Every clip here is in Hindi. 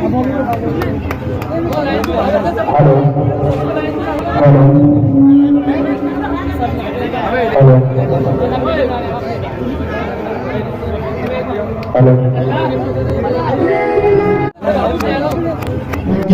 कि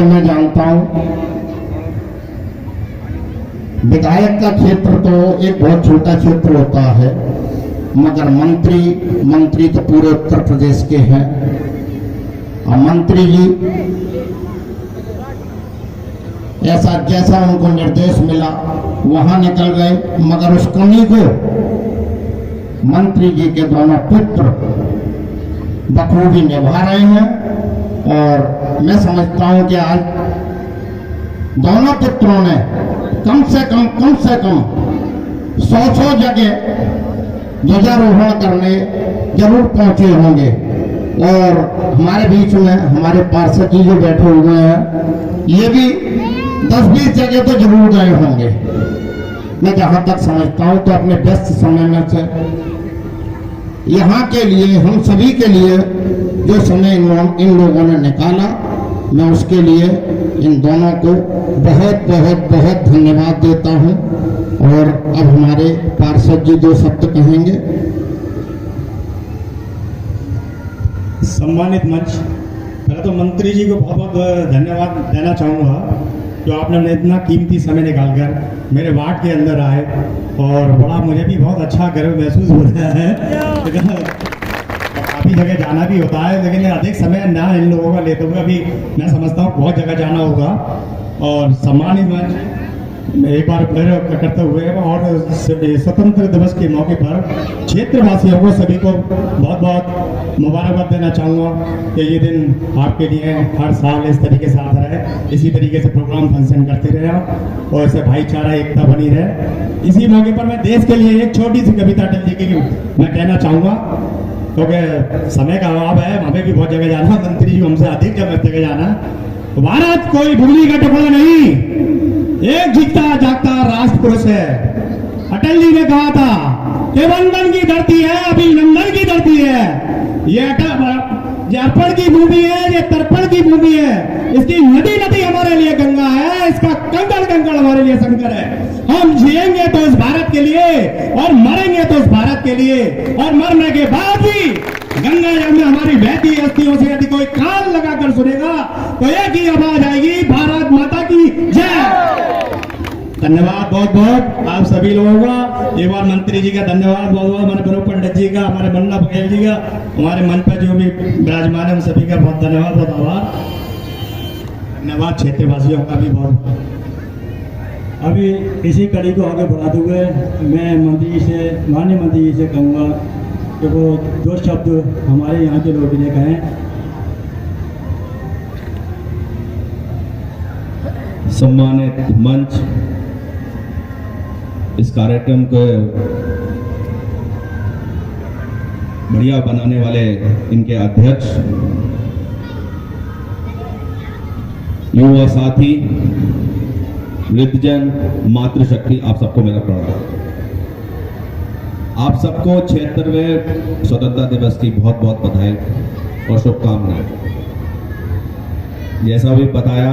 मैं जानता हूं विधायक का क्षेत्र तो एक बहुत छोटा क्षेत्र होता है, मगर मंत्री तो पूरे उत्तर प्रदेश के हैं। और मंत्री जी ऐसा जैसा उनको निर्देश मिला वहां निकल गए, मगर उस कमी को मंत्री जी के दोनों पुत्र बखूबी निभा रहे हैं। और मैं समझता हूं कि आज दोनों पुत्रों ने कम से कम 100 जगह ध्वजारोहण करने जरूर पहुंचे होंगे। और हमारे बीच में हमारे पार्षद जी जो बैठे हुए हैं ये भी 10-20 जगह तो जरूर गए होंगे। मैं जहां तक समझता हूं तो अपने व्यस्त समय में से यहाँ के लिए, हम सभी के लिए जो समय इन लोगों ने निकाला, मैं उसके लिए इन दोनों को बहुत बहुत बहुत धन्यवाद देता हूं। और अब हमारे पार्षद जी 2 शब्द कहेंगे। सम्मानित मंच, पहले तो मंत्री जी को बहुत बहुत धन्यवाद देना चाहूँगा जो आपने इतना कीमती समय निकालकर मेरे वार्ड के अंदर आए। और बड़ा मुझे भी बहुत अच्छा गर्व महसूस हो रहा है। काफ़ी जगह जाना भी होता है, लेकिन अधिक समय ना इन लोगों का लेते हुए अभी मैं समझता हूँ बहुत जगह जाना होगा। और सम्मानित मंच, एक बार फिर करते हुए और स्वतंत्र दिवस के मौके पर क्षेत्रवासियों को सभी को बहुत बहुत मुबारकबाद देना चाहूँगा कि ये दिन आपके लिए हर साल इस तरीके से आता रहे, इसी तरीके से प्रोग्राम फंक्शन करते रहे आप और इससे भाईचारा एकता बनी रहे। इसी मौके पर मैं देश के लिए एक छोटी सी कविता अटल जी की मैं कहना चाहूँगा, क्योंकि समय का अभाव है, हमें भी बहुत जगह जाना, मंत्री जी हमसे अधिक जगह जाना। भारत कोई भूमि का टुकड़ा नहीं, एक जीता जागता राष्ट्र पुरुष है। अटल जी ने कहा था कि वंदन की धरती है, अभिनंदन की धरती है, ये अर्पण की भूमि है, ये तर्पण की भूमि है। इसकी नदी नदी हमारे लिए गंगा है, इसका कंकड़ कंकड़ हमारे लिए शंकर है। हम जिएंगे तो इस भारत के लिए और मरेंगे तो इस भारत के लिए, और मरने के बाद भी गंगा जल में हमारी बहती अस्थियों से यदि कोई कान लगाकर सुनेगा तो एक ही आवाज आएगी, भारत माता की जय। धन्यवाद बहुत बहुत आप सभी लोगों का। एक बार मंत्री जी का धन्यवाद बहुत बहुत, हमारे प्रभु पंडित जी का, हमारे मन्ना बघेल जी का, हमारे मंच पर जो भी विराजमान है उन सभी का बहुत धन्यवाद, बहुत आभार। धन्यवाद क्षेत्रवासियों का भी बहुत। अभी इसी कड़ी को आगे बढ़ाते हुए मैं माननीय मंत्री जी से कहूँगा कि वो 2 शब्द हमारे यहाँ के लोगों ने कहें। सम्मानित मंच, इस कार्यक्रम को बढ़िया बनाने वाले इनके अध्यक्ष, युवा साथी, वृद्धजन, मातृशक्ति, आप सबको मेरा प्रणाम। आप सबको 76वें स्वतंत्रता दिवस की बहुत बहुत बधाई और शुभकामनाएं। जैसा भी बताया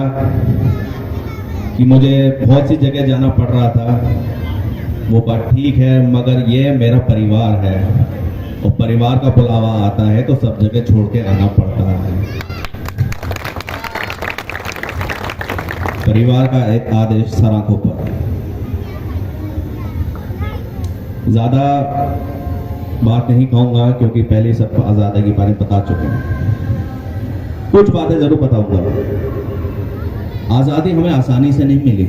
कि मुझे बहुत सी जगह जाना पड़ रहा था, वो बात ठीक है, मगर ये मेरा परिवार है और परिवार का बुलावा आता है तो सब जगह छोड़ के आना पड़ता है। परिवार का एक आदेश सर आंखों पर। ज्यादा बात नहीं कहूंगा क्योंकि पहले सबको आजादी के बारे में बता चुके हैं। कुछ बातें जरूर बताऊंगा। आजादी हमें आसानी से नहीं मिली।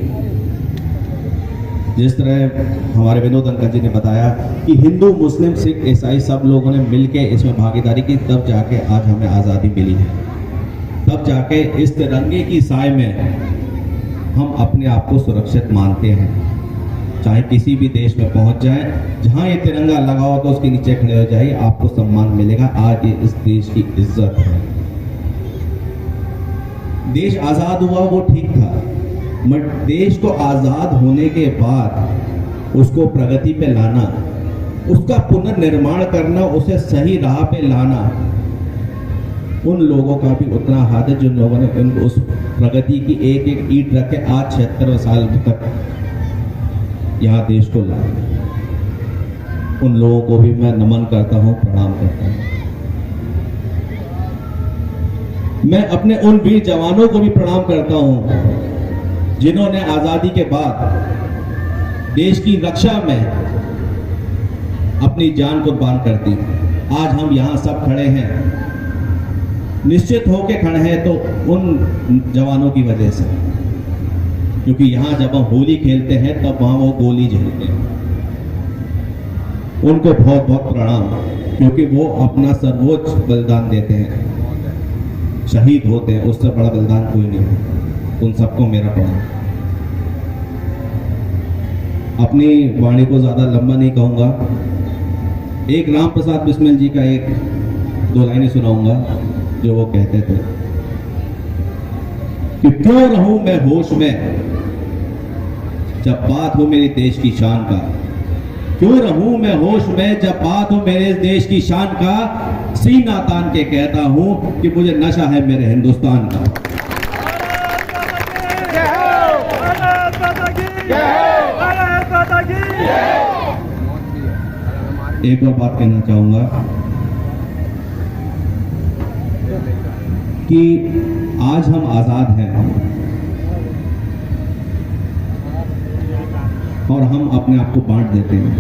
जिस तरह हमारे विनोद अंकल जी ने बताया कि हिंदू, मुस्लिम, सिख, ईसाई सब लोगों ने मिलकर इसमें भागीदारी की, तब जाके आज हमें आज़ादी मिली है। तब जाके इस तिरंगे की साए में हम अपने आप को सुरक्षित मानते हैं। चाहे किसी भी देश में पहुंच जाए, जहां ये तिरंगा लगा हो तो उसके नीचे खड़े हो जाइए, आपको सम्मान मिलेगा। आज ये इस देश की इज्जत है। देश आज़ाद हुआ वो ठीक था, मगर देश को आज़ाद होने के बाद उसको प्रगति पे लाना, उसका पुनर्निर्माण करना, उसे सही राह पे लाना, उन लोगों का भी उतना हाथ है जिन लोगों ने उस प्रगति की एक एक ईंट रख के आज 76 साल तक यहाँ देश को लाया। उन लोगों को भी मैं नमन करता हूँ, प्रणाम करता हूँ। मैं अपने उन वीर जवानों को भी प्रणाम करता हूँ जिन्होंने आजादी के बाद देश की रक्षा में अपनी जान कुर्बान कर दी। आज हम यहाँ सब खड़े हैं, निश्चित होके खड़े हैं तो उन जवानों की वजह से, क्योंकि यहाँ जब हम होली खेलते हैं तब वहाँ वो गोली झेलते हैं। उनको बहुत बहुत प्रणाम, क्योंकि वो अपना सर्वोच्च बलिदान देते हैं, शहीद होते हैं, उससे बड़ा बलिदान कोई नहीं है। उन सबको मेरा प्रणाम। अपनी वाणी को ज्यादा लंबा नहीं कहूंगा, एक राम प्रसाद बिस्मिल जी का एक दो लाइनें सुनाऊंगा जो वो कहते थे कि क्यों रहूं मैं होश में जब बात हो मेरे देश की शान का, क्यों रहूं मैं होश में जब बात हो मेरे देश की शान का, सीना तान के कहता हूं कि मुझे नशा है मेरे हिंदुस्तान का। एक और बात कहना चाहूंगा कि आज हम आजाद हैं और हम अपने आप को बांट देते हैं।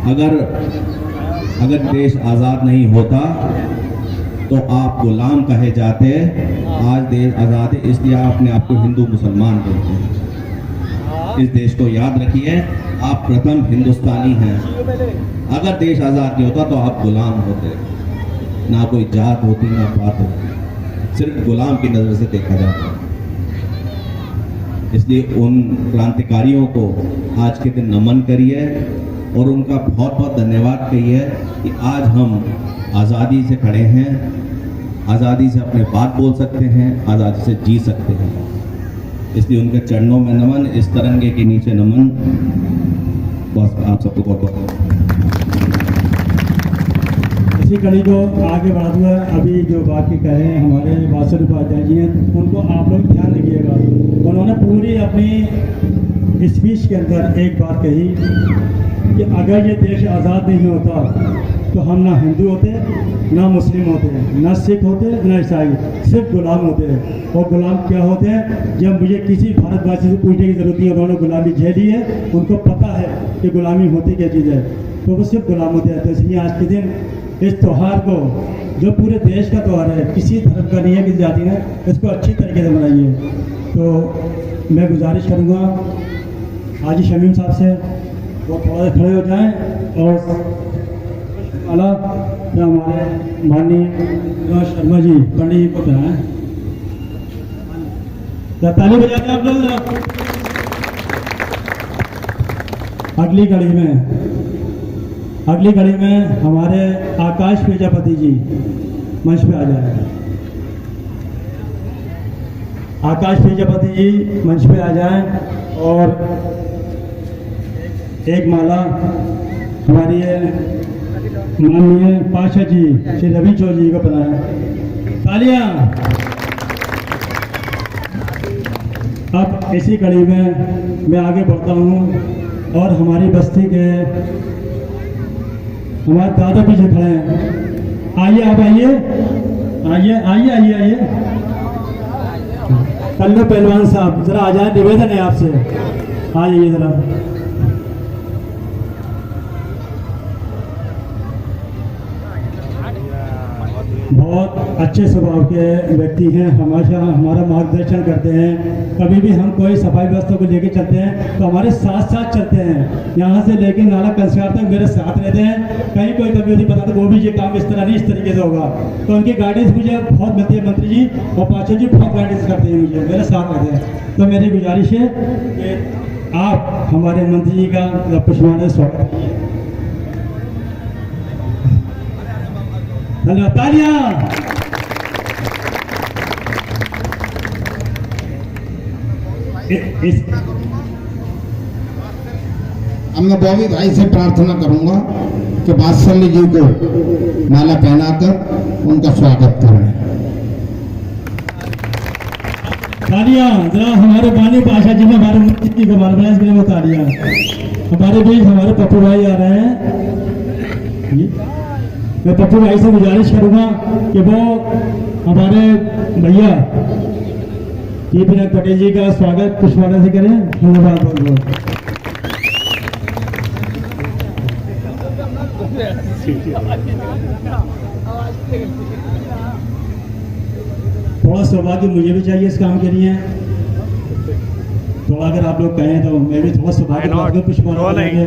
अगर देश आजाद नहीं होता तो आप गुलाम कहे जाते। आज देश आजाद है इसलिए आप अपने आप को हिंदू मुसलमान बोलते हैं। इस देश को याद रखिए, आप प्रथम हिंदुस्तानी हैं। अगर देश आजाद नहीं होता तो आप गुलाम होते, ना कोई जात होती ना बात होती, सिर्फ गुलाम की नजर से देखा जाता। इसलिए उन क्रांतिकारियों को आज के दिन नमन करिए और उनका बहुत बहुत धन्यवाद कहिए कि आज हम आज़ादी से खड़े हैं, आज़ादी से अपने बात बोल सकते हैं, आज़ादी से जी सकते हैं। इसलिए उनके चरणों में नमन, इस तिरंगे के नीचे नमन। बस आप सबको बहुत बहुत इसी कड़ी को आगे बढ़ाते हुए अभी जो बाकी कहे हमारे बासर उपाध्याय जी हैं, उनको आप लोग ध्यान रखिएगा। उन्होंने पूरी अपनी स्पीच के अंदर एक बात कही कि अगर ये देश आज़ाद नहीं होता तो हम ना हिंदू होते, ना मुस्लिम होते, ना सिख होते, ना ईसाई, सिर्फ गुलाम होते हैं। और गुलाम क्या होते हैं, जब मुझे किसी भारतवासी से पूछने की जरूरत नहीं है, उन्होंने गुलामी झेली है, उनको पता है कि गुलामी होती क्या चीज़ है, तो वो सिर्फ गुलाम होते हैं। तो इसलिए आज के दिन इस त्यौहार को, जो पूरे देश का त्यौहार है, किसी धर्म का नहीं है, किसी जाति ने, इसको अच्छी तरीके से मनाइए। तो मैं गुजारिश करूँगा हाजी शमीम साहब से, वो थोड़ा खड़े हो जाएं और अला हमारे माननीय शर्मा जी पंडित जी को कराएं। ताली बजाते आप लोग। अगली कड़ी में हमारे आकाश प्रजापति जी मंच पे आ जाए। आकाश प्रजापति जी मंच पे आ जाएं और एक माला हमारी माननीय पाशा जी श्री रवि चौधरी जी को बनाए। तालियां। अब इसी कड़ी में मैं आगे बढ़ता हूँ और हमारी बस्ती के हमारे दादा पीछे खड़े हैं। आइए आप आइए आइए आइए आइए आइए। कल्लू पहलवान साहब जरा आ जाए, निवेदन है आपसे, आ जाइए जरा। बहुत अच्छे स्वभाव के व्यक्ति हैं, हमेशा हमारा मार्गदर्शन करते हैं। कभी भी हम कोई सफाई व्यवस्था को लेकर चलते हैं तो हमारे साथ साथ चलते हैं। यहाँ से लेकर नाला कंसकार तक मेरे साथ रहते हैं। कहीं कोई कभी नहीं पता तो वो भी ये काम इस तरह नहीं, इस तरीके से होगा। तो उनकी गाइडेंस मुझे बहुत मिलती है। मंत्री जी और पाशा जी बहुत गाइडेंस करते हैं, मुझे मेरे साथ रहते हैं। तो मेरी गुजारिश है कि आप हमारे मंत्री जी का पुष्पांजलि स्वागत कीजिए। धन्यवाद। तालियां। अब मैं बॉबी भाई से प्रार्थना करूंगा कि वात्सल्य जी को माला पहनाकर उनका स्वागत करें। तालियां जरा हमारे बानी पाशा जी ने हमारे मुफ्ती की कमाल बनाया, इसके लिए वो तालियां। हमारे बीच हमारे पप्पू भाई आ रहे हैं। मैं पप्पू भाई से गुजारिश करूंगा कि वो हमारे भैया टीपी पटेल जी का स्वागत पुष्पाना से करें। धन्यवाद बहुत बहुत। थोड़ा सौभाग्य मुझे भी चाहिए इस काम के लिए, थोड़ा अगर आप लोग कहें तो मैं भी थोड़ा सौभाग्य पुष्पाना करेंगे।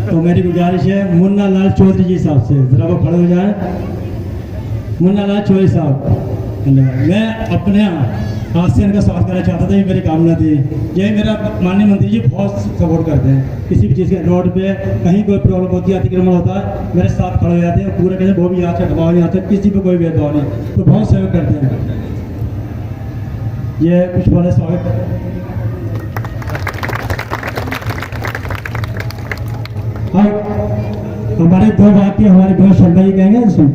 तो मेरी गुजारिश है मुन्ना लाल चौधरी जी साहब से, जरा वो खड़े हो जाए। मुन्ना लाल चौधरी साहब, धन्यवाद। मैं अपने हाथ से इनका स्वागत करना चाहता था, ये मेरी कामना थी। ये मेरा माननीय मंत्री जी बहुत सपोर्ट करते हैं, किसी भी चीज़ के रोड पे कहीं कोई प्रॉब्लम होती है, अतिक्रमण होता है, मेरे साथ खड़े हो जाते हैं, पूरे कहते हैं वो भी यहाँ से दबाव नहीं आता, किसी पे कोई भेदभाव नहीं, तो बहुत सहयोग करते हैं। ये कुछ बड़ा स्वागत। हमारे दो बात की हमारे बहुत शर्मा जी कहेंगे इसमें।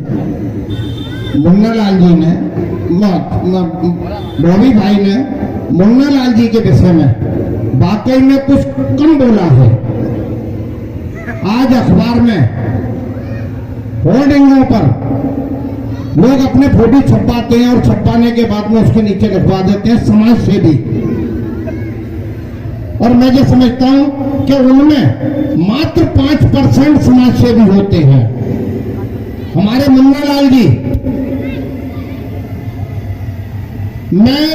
मुन्ना लाल जी ने बॉबी भाई ने मुन्ना लाल जी के विषय में वाकई में कुछ कम बोला है। आज अखबार में होर्डिंगों पर लोग अपने फोटो छपवाते हैं और छपवाने के बाद में उसके नीचे लिखवा देते हैं समाज सेवी, और मैं ये समझता हूं कि उनमें मात्र 5% समाज सेवी होते हैं। हमारे मुन्ना लाल जी, मैं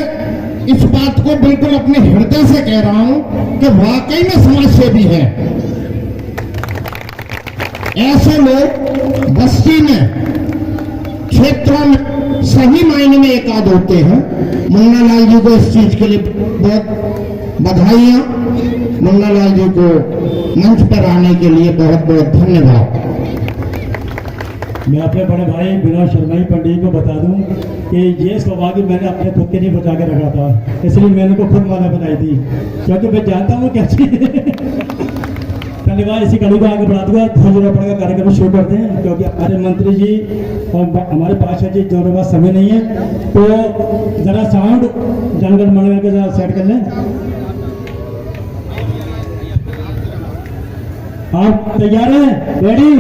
इस बात को बिल्कुल अपने हृदय से कह रहा हूं कि वाकई में समाज सेवी है। ऐसे लोग बस्ती में, क्षेत्रों में सही मायने में एक आध होते हैं। मुन्ना लाल जी को इस चीज के लिए बहुत बधाइयां। मुन्ना लाल जी को मंच पर आने के लिए बहुत बहुत धन्यवाद। मैं अपने बड़े भाई विनोद शर्मा जी पंडित को बता दूं कि ये सौभाग्य मैंने अपने खुद के लिए बचा के रखा था, इसलिए मैंने को खुद माला बनाई थी, क्योंकि मैं जानता हूँ क्या चीज। धन्यवाद। इसी कड़ी को आगे बढ़ा दूंगा, थोड़ा पड़ेगा कार्यक्रम शुरू करते हैं, क्योंकि हमारे मंत्री जी और हमारे पाशा जी दोनों पास समय नहीं है, तो जरा साउंड जनगण मन के साथ सेट कर लें। आप तैयार हैं? रेडी?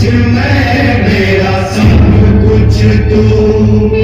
मैं, मेरा सब कुछ तू।